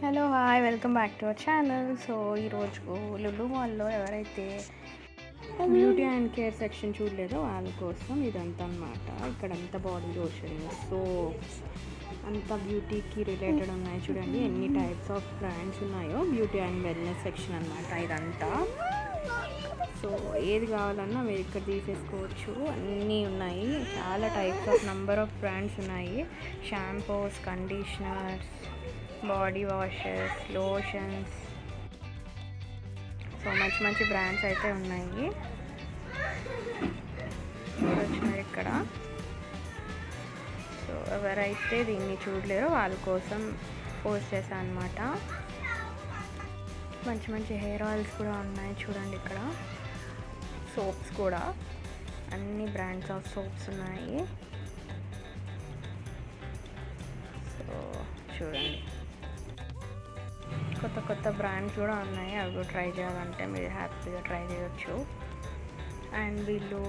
Hello hi welcome back to our channel. So ఈరోజు లులు మాల్లో ఎవరైతే బ్యూటీ అండ్ కేర్ సెక్షన్ చూడలేదో వాళ్ళ కోసం ఇదంతా అనమాట. ఇక్కడంతా బాడీ లోషన్, సోప్స్, అంతా బ్యూటీకి రిలేటెడ్ ఉన్నాయి. చూడండి ఎన్ని టైప్స్ ఆఫ్ బ్రాండ్స్ ఉన్నాయో. బ్యూటీ అండ్ వెల్నెస్ సెక్షన్ అనమాట ఇదంతా. సో ఏది కావాలన్నా మీరు ఇక్కడ తీసేసుకోవచ్చు. అన్నీ ఉన్నాయి, చాలా types of number of brands ఉన్నాయి. Shampoos, conditioners, body washes, lotions, so మంచి మంచి బ్రాండ్స్ అయితే ఉన్నాయి. వచ్చినారు ఇక్కడ. సో ఎవరైతే దీన్ని చూడలేరో వాళ్ళ కోసం పోస్ట్ చేశాను అనమాట. మంచి మంచి హెయిర్ ఆయిల్స్ కూడా ఉన్నాయి చూడండి. ఇక్కడ సోప్స్ కూడా అన్ని బ్రాండ్స్ ఆఫ్ సోప్స్ ఉన్నాయి. సో చూడండి కొత్త కొత్త బ్రాండ్స్ కూడా ఉన్నాయి. అవి కూడా ట్రై చేయాలంటే మీరు హ్యాపీగా ట్రై చేయొచ్చు. అండ్ వీళ్ళు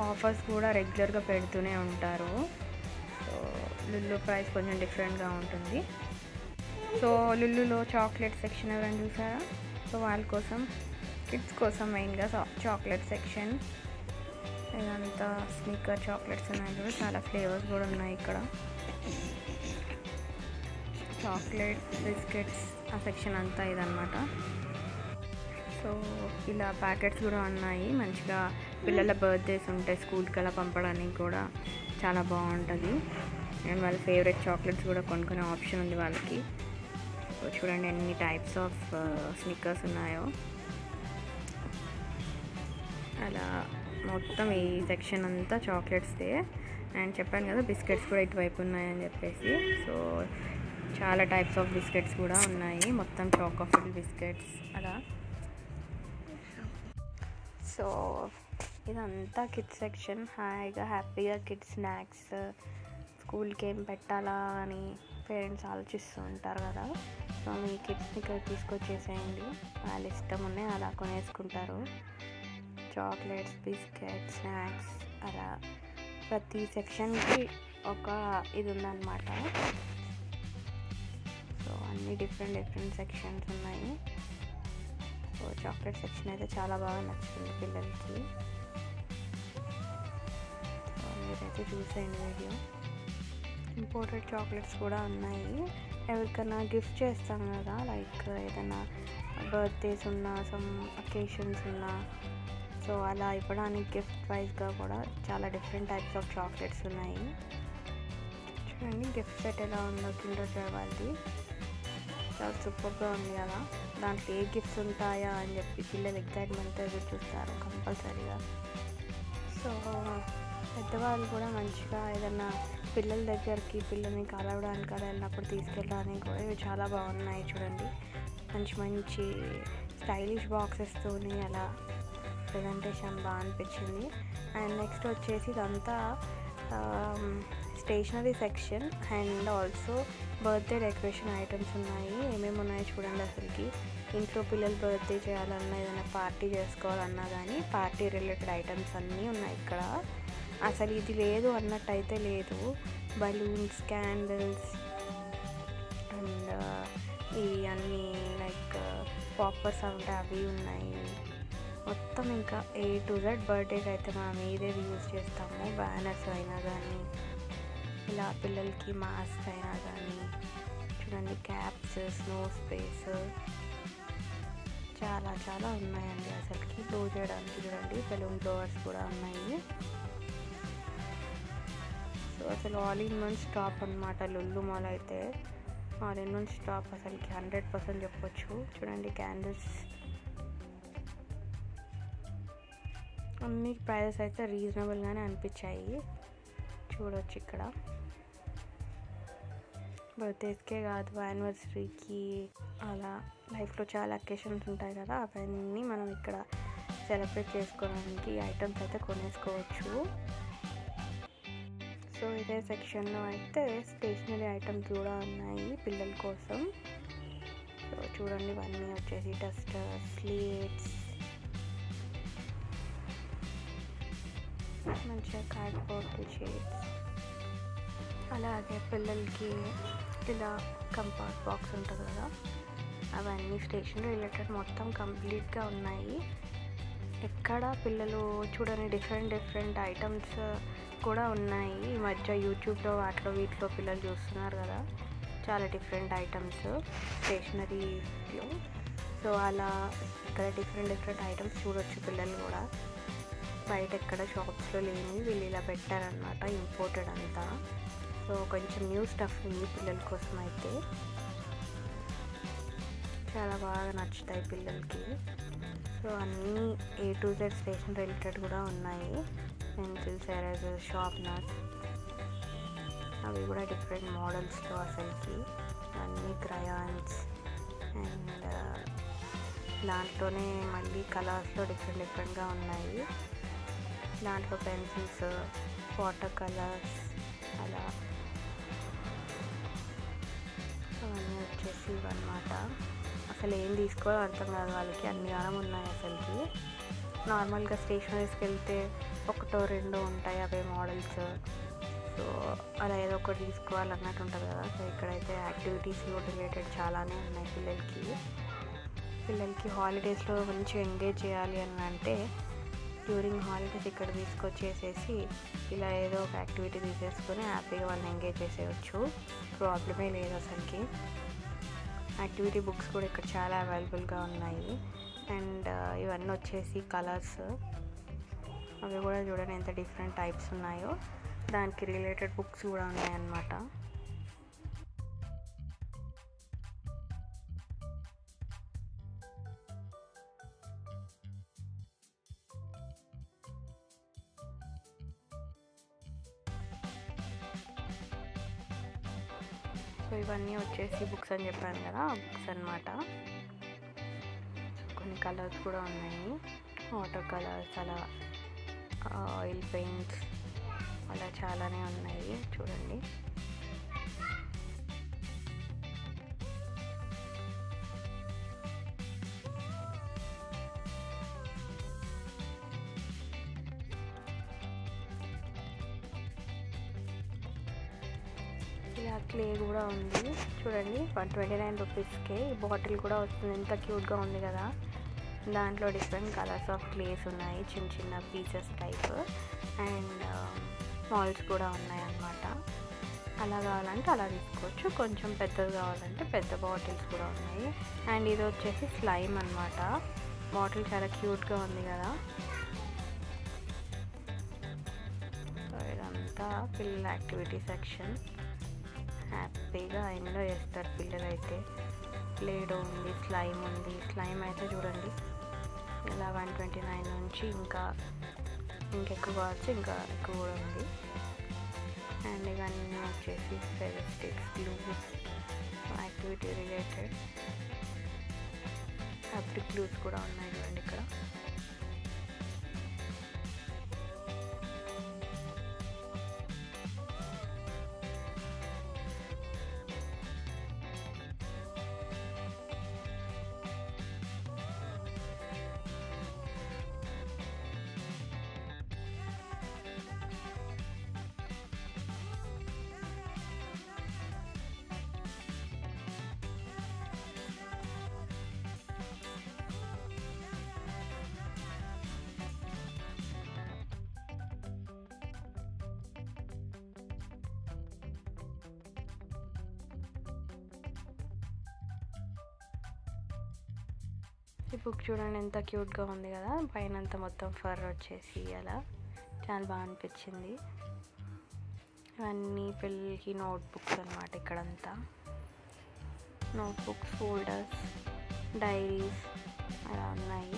ఆఫర్స్ కూడా రెగ్యులర్గా పెడుతూనే ఉంటారు. సో లుల్లు ప్రైస్ కొంచెం డిఫరెంట్గా ఉంటుంది. సో లుల్లులో చాక్లెట్ సెక్షన్ ఎవరైనా చూసారా? సో వాళ్ళ కోసం, కిడ్స్ కోసం మెయిన్గా చాక్లెట్ సెక్షన్. ఇదంతా స్నిక్కర్ చాక్లెట్స్ ఉన్నాయి కూడా, చాలా ఫ్లేవర్స్ కూడా ఉన్నాయి ఇక్కడ. చాక్లెట్, బిస్కెట్స్ ఆ సెక్షన్ అంతా ఇదన్నమాట. సో ఇలా ప్యాకెట్స్ కూడా ఉన్నాయి. మంచిగా పిల్లల బర్త్డేస్ ఉంటే స్కూల్కి అలా పంపడానికి కూడా చాలా బాగుంటుంది. అండ్ వాళ్ళ ఫేవరెట్ చాక్లెట్స్ కూడా కొనుక్కునే ఆప్షన్ ఉంది వాళ్ళకి. సో చూడండి ఎన్ని టైప్స్ ఆఫ్ స్నిక్కర్స్ ఉన్నాయో. అలా మొత్తం ఈ సెక్షన్ అంతా చాక్లెట్స్దే. అండ్ చెప్పాను కదా బిస్కెట్స్ కూడా ఇటువైపు ఉన్నాయని చెప్పేసి. సో చాలా టైప్స్ ఆఫ్ బిస్కెట్స్ కూడా ఉన్నాయి. మొత్తం చాకోఫిల్ బిస్కెట్స్ అలా. సో ఇదంతా కిడ్స్ సెక్షన్. హాయిగా హ్యాపీగా కిడ్స్ స్నాక్స్, స్కూల్కి ఏం పెట్టాలా అని పేరెంట్స్ ఆలోచిస్తూ ఉంటారు కదా. సో మీ కిడ్స్ని ఇక్కడ తీసుకొచ్చేసేయండి. వాళ్ళ ఇష్టం ఉన్నాయి అలా కొనేసుకుంటారు. చాక్లెట్స్, బిస్కెట్స్, స్నాక్స్ అలా ప్రతి సెక్షన్కి ఒక ఇది ఉందన్నమాట. సో అన్ని డిఫరెంట్ సెక్షన్స్ ఉన్నాయి. సో చాక్లెట్ సెక్షన్ అయితే చాలా బాగా నచ్చుతుంది పిల్లలకి. సో మీరైతే చూసేయండి వీడియో. ఇంపోర్టెడ్ చాక్లెట్స్ కూడా ఉన్నాయి. ఎవరికైనా గిఫ్ట్ చేస్తాం కదా, లైక్ ఏదైనా బర్త్డేస్ ఉన్నా, సమ్ అకేషన్స్ ఉన్నా, సో అలా ఇవ్వడానికి గిఫ్ట్ వైజ్గా కూడా చాలా డిఫరెంట్ టైప్స్ ఆఫ్ చాక్లెట్స్ ఉన్నాయి. చూడండి గిఫ్ట్ సెట్ ఎలా ఉందో కిండర్ జాయ్ వాళ్ళది. చాలా సూపర్గా ఉంది కదా. దాంట్లో ఏ గిఫ్ట్స్ ఉంటాయా అని చెప్పి పిల్లలు ఎగ్జైట్మెంట్తో ఎదురు చూస్తారు కంపల్సరీగా. సో పెద్దవాళ్ళు కూడా మంచిగా ఏదన్నా పిల్లల దగ్గరికి, పిల్లల్ని కలవడానికి అలా వెళ్ళినప్పుడు తీసుకెళ్ళడానికి కూడా ఇవి చాలా బాగున్నాయి. చూడండి మంచి మంచి స్టైలిష్ బాక్సెస్తోని అలా ప్రజెంటేషన్ బాగా అనిపించింది. అండ్ నెక్స్ట్ వచ్చేసి ఇదంతా stationery section. And also birthday decoration items ఉన్నాయి. ఏమేమి ఉన్నాయో చూడండి. అసలుకి ఇంట్లో పిల్లలు బర్త్డే చేయాలన్నా, ఏదైనా పార్టీ చేసుకోవాలన్నా కానీ పార్టీ రిలేటెడ్ ఐటమ్స్ అన్నీ ఉన్నాయి ఇక్కడ. అసలు ఇది లేదు అన్నట్టు అయితే లేదు. బలూన్స్, క్యాండిల్స్ అండ్ ఈ అన్నీ లైక్ పాపర్స్ ఉంటాయి అవి ఉన్నాయి. మొత్తం ఇంకా A to Z బర్త్డేకి అయితే మనం ఏదేది యూజ్ చేస్తాము. బ్యానర్స్ అయినా కానీ, ఇలా పిల్లలకి మాస్క్ అయినా కానీ, చూడండి క్యాప్స్, స్నో స్ప్రేస్ చాలా చాలా ఉన్నాయండి. అసలుకి బ్లో చేయడానికి చూడండి బెలూన్ బ్లోవర్స్ కూడా ఉన్నాయి. సో అసలు ఆల్ ఇన్ వన్ స్టాప్ అనమాట లుల్లు మాల్ అయితే. ఆల్ ఇన్ వన్ స్టాప్ అసలుకి 100% చెప్పొచ్చు. చూడండి క్యాండిల్స్, అన్ని ప్రైజెస్ అయితే రీజనబుల్గానే అనిపించాయి. చూడవచ్చు ఇక్కడ బర్త్డేస్కే కాదు, యానివర్సరీకి, అలా లైఫ్లో చాలా అకేషన్స్ ఉంటాయి కదా, అవన్నీ మనం ఇక్కడ సెలబ్రేట్ చేసుకోవడానికి ఐటమ్స్ అయితే కొనేసుకోవచ్చు. సో ఇదే సెక్షన్లో అయితే స్టేషనరీ ఐటమ్స్ కూడా ఉన్నాయి పిల్లల కోసం. సో చూడండి ఇవన్నీ వచ్చేసి డస్టర్స్, స్లేట్స్, మంచిగా కార్డ్బోర్డ్ షీట్స్, అలాగే పిల్లలకి ఇలా కంపాస్ బాక్స్ ఉంటుంది కదా, అవన్నీ స్టేషనరీ రిలేటెడ్ మొత్తం కంప్లీట్గా ఉన్నాయి. ఎక్కడ పిల్లలు చూడని డిఫరెంట్ ఐటమ్స్ కూడా ఉన్నాయి. ఈ మధ్య యూట్యూబ్లో వాటిలో వీటిలో పిల్లలు చూస్తున్నారు కదా, చాలా డిఫరెంట్ ఐటమ్స్ స్టేషనరీలో. సో అలా ఇక్కడ డిఫరెంట్ ఐటమ్స్ చూడొచ్చు పిల్లలు కూడా. బయట ఎక్కడ షాప్స్లో లేని వీళ్ళు ఇలా పెట్టారనమాట, ఇంపోర్టెడ్ అంతా. సో కొంచెం న్యూ స్టఫ్ ఉంది పిల్లల కోసం అయితే, చాలా బాగా నచ్చుతాయి పిల్లలకి. సో అన్నీ A to Z stationery related కూడా ఉన్నాయి. పెన్సిల్స్, ఎరేజర్స్, షార్ప్నర్స్, అవి కూడా డిఫరెంట్ మోడల్స్లో అసలుకి. అన్నీ క్రయాన్స్ అండ్ దాంట్లోనే మళ్ళీ కలర్స్లో డిఫరెంట్గా ఉన్నాయి. దాంట్లో పెన్సిల్స్, వాటర్ కలర్స్, అలా అవన్నీ వచ్చేసి ఇవన్నమాట. అసలు ఏం తీసుకోవాలో అర్థం కాదు వాళ్ళకి, అన్ని గానం ఉన్నాయి అసలుకి. నార్మల్గా స్టేషనరీస్కి వెళ్తే ఒకటో రెండో ఉంటాయి అవే మోడల్స్. సో అలా ఏదో ఒకటి తీసుకోవాలన్నట్టు ఉంటుంది కదా. సో ఇక్కడైతే యాక్టివిటీస్ రిలేటెడ్ చాలానే ఉన్నాయి పిల్లలకి హాలిడేస్లో మంచిగా ఎంగేజ్ చేయాలి అని అంటే డ్యూరింగ్ హాలిడేస్ ఇక్కడ తీసుకొచ్చేసేసి ఇలా ఏదో ఒక యాక్టివిటీ తీసేసుకొని హ్యాపీగా వాళ్ళని ఎంగేజ్ చేసేయచ్చు, ప్రాబ్లమే లేదు అసలుకి. యాక్టివిటీ బుక్స్ కూడా ఇక్కడ చాలా అవైలబుల్గా ఉన్నాయి. అండ్ ఇవన్నీ వచ్చేసి కలర్స్, అవి కూడా చూడండి ఎంత డిఫరెంట్ టైప్స్ ఉన్నాయో. దానికి రిలేటెడ్ బుక్స్ కూడా ఉన్నాయన్నమాట. సో ఇవన్నీ వచ్చేసి బుక్స్ అని చెప్పాను కదా, బుక్స్ అన్నమాట. కొన్ని కలర్స్ కూడా ఉన్నాయి, వాటర్ కలర్స్, అలా ఆయిల్ పెయింట్స్, అలా చాలానే ఉన్నాయి చూడండి. ఇలా క్లే కూడా ఉంది చూడండి, 129 రూపీస్కే ఈ బాటిల్ కూడా వస్తుంది. ఎంత క్యూట్గా ఉంది కదా. దాంట్లో డిఫరెంట్ కలర్స్ ఆఫ్ క్లేస్ ఉన్నాయి, చిన్న చిన్న పీసెస్ టైప్. అండ్ మాల్స్ కూడా ఉన్నాయి అన్నమాట. అలా కావాలంటే అలా తీసుకోవచ్చు, కొంచెం పెద్దది కావాలంటే పెద్ద బాటిల్స్ కూడా ఉన్నాయి. అండ్ ఇది వచ్చేసి స్లైమ్ అన్నమాట. బాటిల్ చాలా క్యూట్గా ఉంది కదా. సో ఇదంతా పిల్లల యాక్టివిటీ సెక్షన్. హ్యాపీగా ఎంజాయ్ చేస్తారు పిల్లలైతే. ప్లేడో ఉంది, స్లైమ్ ఉంది. స్లైమ్ అయితే చూడండి ఇలా 129 నుంచి ఇంకెక్కువ కావచ్చు, ఇంకా ఎక్కువ కూడా ఉంది. అండ్ ఇవన్నీ వచ్చేసి Fevisticks, glues, activity related fabric glues కూడా ఉన్నాయి చూడండి ఇక్కడ. ఈ బుక్ చూడండి ఎంత క్యూట్గా ఉంది కదా. పైన అంతా మొత్తం ఫర్ వచ్చేసి అలా చాలా బాగా అనిపించింది. ఇవన్నీ పిల్లలకి నోట్బుక్స్ అన్నమాట. ఇక్కడంతా నోట్బుక్స్, ఫోల్డర్స్, డైరీస్ అలా ఉన్నాయి.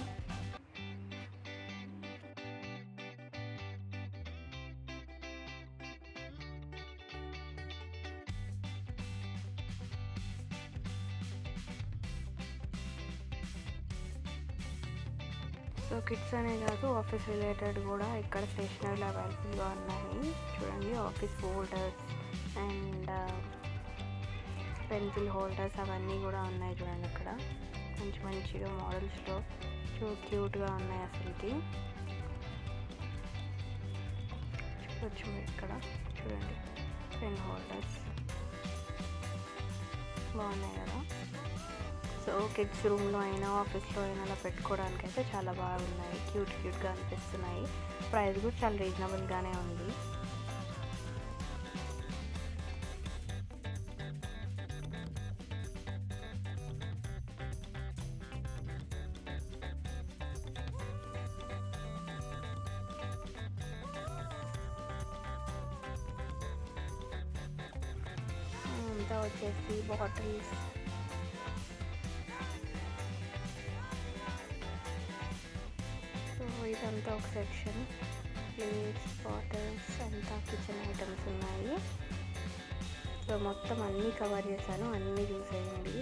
సో కిడ్స్ అనే కాదు, ఆఫీస్ రిలేటెడ్ కూడా ఇక్కడ స్టేషనరీలు అవైలబుల్గా ఉన్నాయి చూడండి. Office folders and pencil holders అవన్నీ కూడా ఉన్నాయి చూడండి. ఇక్కడ మంచిగా మోడల్స్లో క్యూట్గా ఉన్నాయి అసలుకి. చూడొచ్చు మీరు ఇక్కడ చూడండి, పెన్ హోల్డర్స్, బాగున్నాయి కదా. సో కిడ్స్ రూమ్లో అయినా ఆఫీస్లో అయినా అలా పెట్టుకోవడానికి అయితే చాలా బాగున్నాయి, క్యూట్గా అనిపిస్తున్నాయి. ప్రైస్ కూడా చాలా రీజనబుల్గానే ఉంది. అంతా వచ్చేసి బాటిల్స్, సో ఇదంతా ఒక సెక్షన్. ప్లేట్స్, బాటిల్స్ అంతా కిచెన్ ఐటమ్స్ ఉన్నాయి. సో మొత్తం అన్నీ కవర్ చేశాను, అన్నీ చూసేయండి.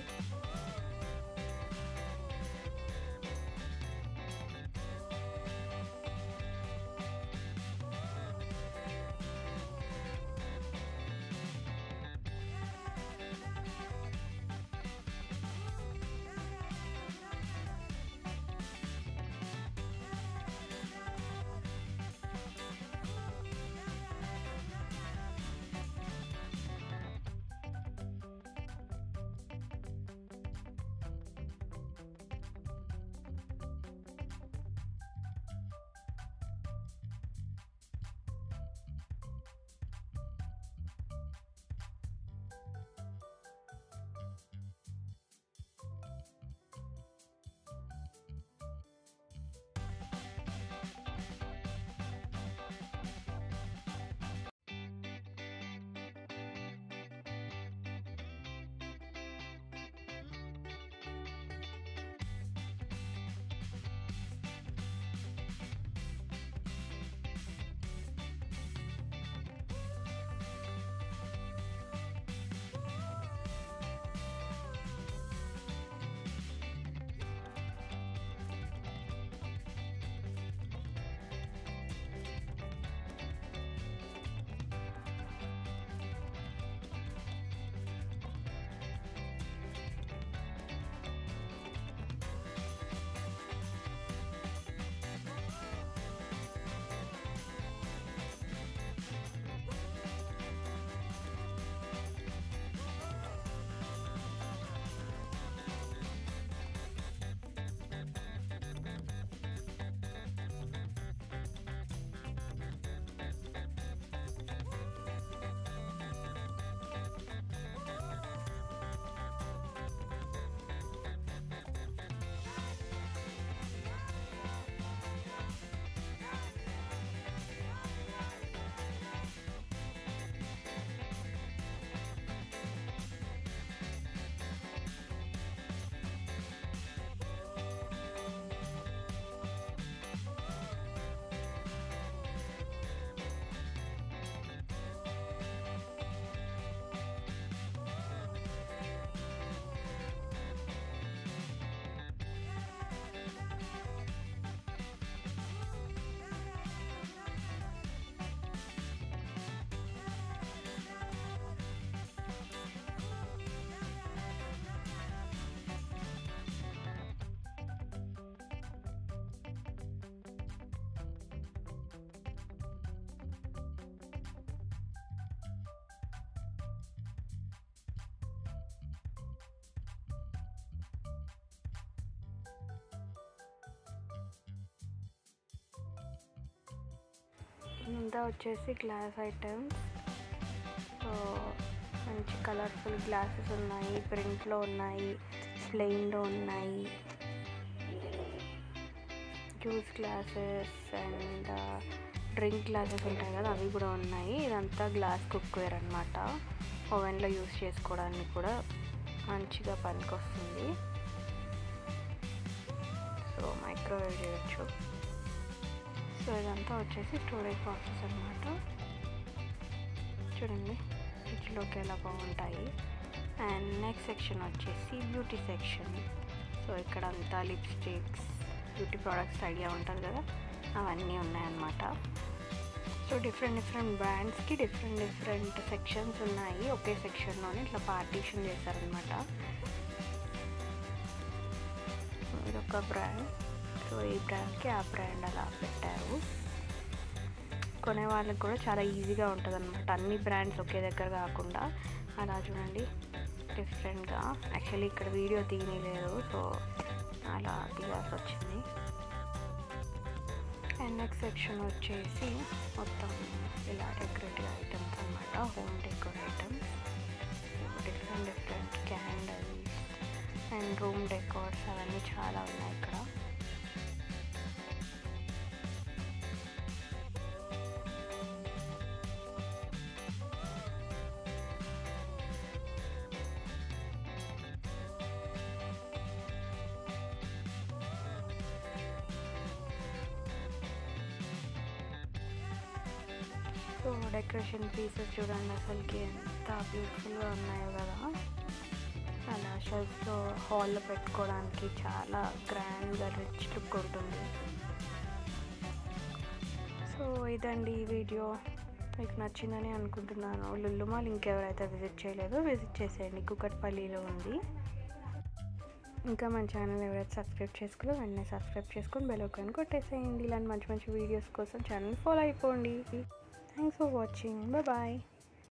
ఇంత వచ్చేసి గ్లాస్ ఐటమ్స్. సో మంచి కలర్ఫుల్ గ్లాసెస్ ఉన్నాయి, ప్రింట్లో ఉన్నాయి, ప్లెయిన్లో ఉన్నాయి, juice glasses and drink glasses ఉంటాయి కదా అవి కూడా ఉన్నాయి. ఇదంతా గ్లాస్ కుక్వేర్ అనమాట. ఓవెన్లో యూస్ చేసుకోవడానికి కూడా మంచిగా పనికొస్తుంది. సో మైక్రోవేవ్ చేయొచ్చు. సో ఇదంతా వచ్చేసి స్టోరేజ్ బాక్సెస్ అనమాట. చూడండి ఫ్రిడ్జ్లోకి ఎలా బాగుంటాయి. అండ్ నెక్స్ట్ సెక్షన్ వచ్చేసి బ్యూటీ సెక్షన్. సో ఇక్కడ అంతా లిప్స్టిక్స్, బ్యూటీ ప్రోడక్ట్స్ ఐడియా ఉంటుంది కదా అవన్నీ ఉన్నాయన్నమాట. సో డిఫరెంట్ బ్రాండ్స్కి డిఫరెంట్ సెక్షన్స్ ఉన్నాయి. ఒకే సెక్షన్లోనే ఇట్లా పార్టీషన్ చేశారనమాట. ఇదొక బ్రాండ్. సో ఈ బ్రాండ్కి ఆ బ్రాండ్ అలా పెట్టారు. కొనే వాళ్ళకి కూడా చాలా ఈజీగా ఉంటుంది అనమాట, అన్ని బ్రాండ్స్ ఒకే దగ్గర కాకుండా. అలా చూడండి డిఫరెంట్గా. యాక్చువల్లీ ఇక్కడ వీడియో తీయలేదు, సో అలా తీయాల్సి వచ్చింది. అండ్ నెక్స్ట్ సెక్షన్ వచ్చేసి మొత్తం ఇలా డెకరేటివ్ ఐటమ్స్ అన్నమాట, home decor items, different candles and room decors అవన్నీ చాలా ఉన్నాయి ఇక్కడ. సో డెకరేషన్ పీసెస్ చూడండి అసలుకి ఎంత బ్యూటిఫుల్గా ఉన్నాయో కదా. అలా షెల్ఫ్లో హాల్లో పెట్టుకోవడానికి చాలా గ్రాండ్గా రిచ్ లుక్ ఉంటుంది. సో ఇదండి ఈ వీడియో, మీకు నచ్చిందని అనుకుంటున్నాను. లుల్లు మాల్ ఇంకెవరైతే విజిట్ చేయలేదో విజిట్ చేసేయండి, కూకట్పల్లిలో ఉంది. ఇంకా మన ఛానల్ ఎవరైతే సబ్స్క్రైబ్ చేసుకోలో వెంటనే సబ్స్క్రైబ్ చేసుకొని బెల్ ఐకాన్ కొట్టేసేయండి. ఇలాంటి మంచి మంచి వీడియోస్ కోసం ఛానల్ ఫాలో అయిపోండి. Thanks for watching. Bye bye.